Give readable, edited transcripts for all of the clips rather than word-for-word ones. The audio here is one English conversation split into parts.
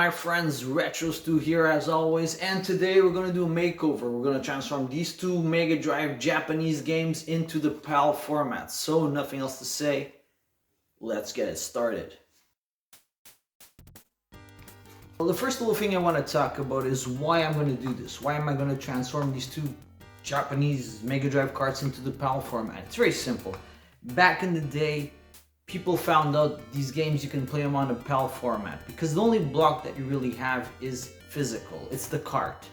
my friends, Retro2 here as always, and today we're going to do a makeover. We're going to transform these two Mega Drive Japanese games into the PAL format. So nothing else to say, let's get it started. Well, the first little thing I want to talk about is why I'm going to do this. Why am I going to transform these two Japanese Mega Drive carts into the PAL format? It's very simple. Back in the day, people found out these games you can play them on a PAL format because the only block that you really have is physical. It's the cart.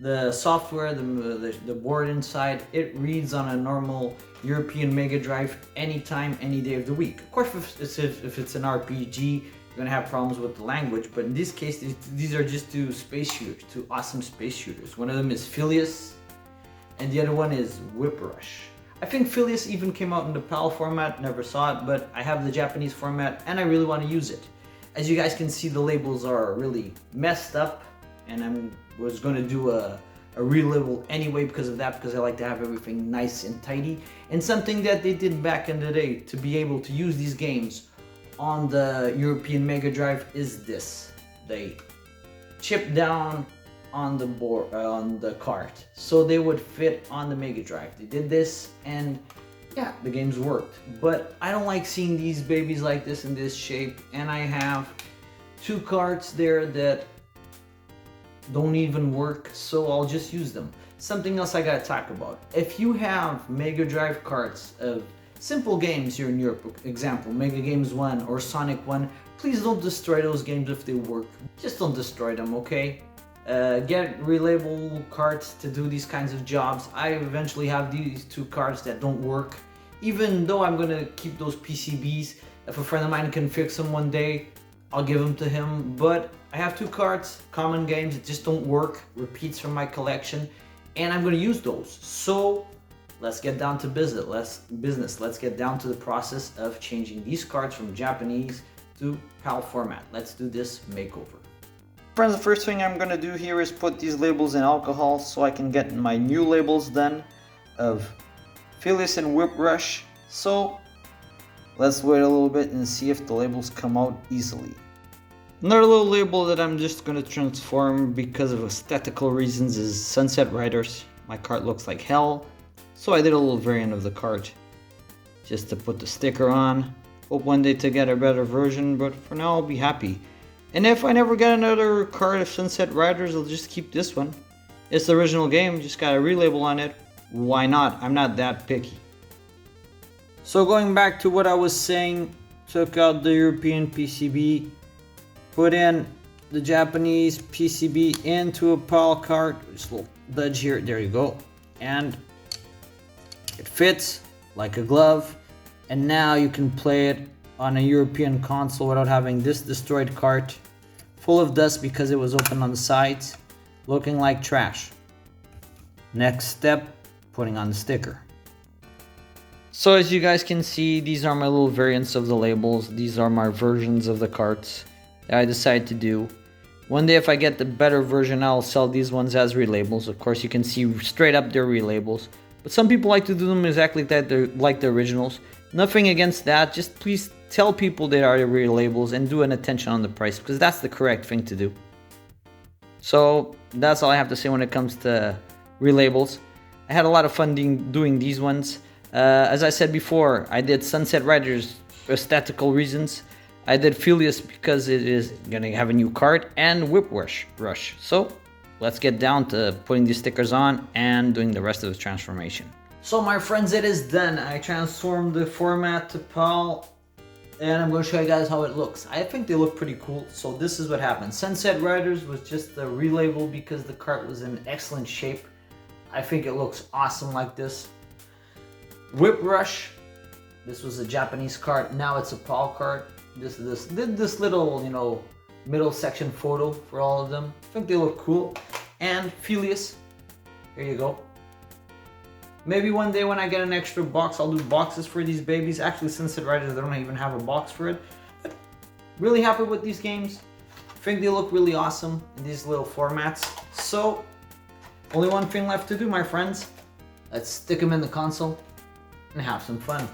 The software, the board inside, it reads on a normal European Mega Drive anytime, any day of the week. Of course, if it's an RPG, you're gonna have problems with the language, but in this case, these are just two space shooters, two awesome space shooters. One of them is Phileas, and the other one is Whip Rush. I think Phileas even came out in the PAL format, never saw it, but I have the Japanese format and I really want to use it. As you guys can see, the labels are really messed up, and I was going to do a relabel anyway because of that, because I like to have everything nice and tidy. And something that they did back in the day to be able to use these games on the European Mega Drive is this. They chip down on the board, on the cart, so they would fit on the Mega Drive. They did this and yeah, the games worked. But I don't like seeing these babies like this in this shape, and I have two carts there that don't even work, so I'll just use them. Something else I gotta talk about. If you have Mega Drive carts of simple games here in Europe, example Mega Games 1 or Sonic 1, please don't destroy those games if they work. Just don't destroy them, okay? Get relabel carts to do these kinds of jobs. I eventually have these two carts that don't work, even though I'm gonna keep those PCBs. If a friend of mine can fix them one day, I'll give them to him. But I have two carts, common games that just don't work, repeats from my collection, and I'm gonna use those. So let's get down to business. Let's get down to the process of changing these carts from Japanese to PAL format. Let's do this makeover. Friends, the first thing I'm going to do here is put these labels in alcohol so I can get my new labels done of Phileas and Whip Rush. So let's wait a little bit and see if the labels come out easily. Another little label that I'm just going to transform because of aesthetical reasons is Sunset Riders. My cart looks like hell, so I did a little variant of the cart just to put the sticker on. Hope one day to get a better version, but for now I'll be happy. And if I never get another card of Sunset Riders, I'll just keep this one. It's the original game, just got a relabel on it. Why not? I'm not that picky. So going back to what I was saying, took out the European PCB, put in the Japanese PCB into a PAL card. Just a little dodge here, there you go. And it fits like a glove. And now you can play it on a European console without having this destroyed cart full of dust because it was open on the sides, looking like trash. Next step, putting on the sticker. So as you guys can see, these are my little variants of the labels. These are my versions of the carts that I decided to do. One day if I get the better version, I'll sell these ones as relabels. Of course, you can see straight up they're relabels, but some people like to do them exactly that, they're like the originals. Nothing against that, just please tell people they are the real labels and do an attention on the price, because that's the correct thing to do. So that's all I have to say when it comes to relabels. I had a lot of fun doing these ones. As I said before, I did Sunset Riders for aesthetical reasons. I did Phileas because it is gonna have a new cart, and Whip Rush. So let's get down to putting these stickers on and doing the rest of the transformation. So my friends, it is done. I transformed the format to PAL, and I'm going to show you guys how it looks. I think they look pretty cool. So this is what happened. Sunset Riders was just a relabel because the cart was in excellent shape. I think it looks awesome like this. Whip Rush, this was a Japanese cart. Now it's a PAL cart. This little, you know, middle section photo for all of them. I think they look cool. And Phileas, here you go. Maybe one day when I get an extra box, I'll do boxes for these babies. Actually, Sunset Riders, I don't even have a box for it. But really happy with these games. I think they look really awesome in these little formats. So, only one thing left to do, my friends. Let's stick them in the console and have some fun.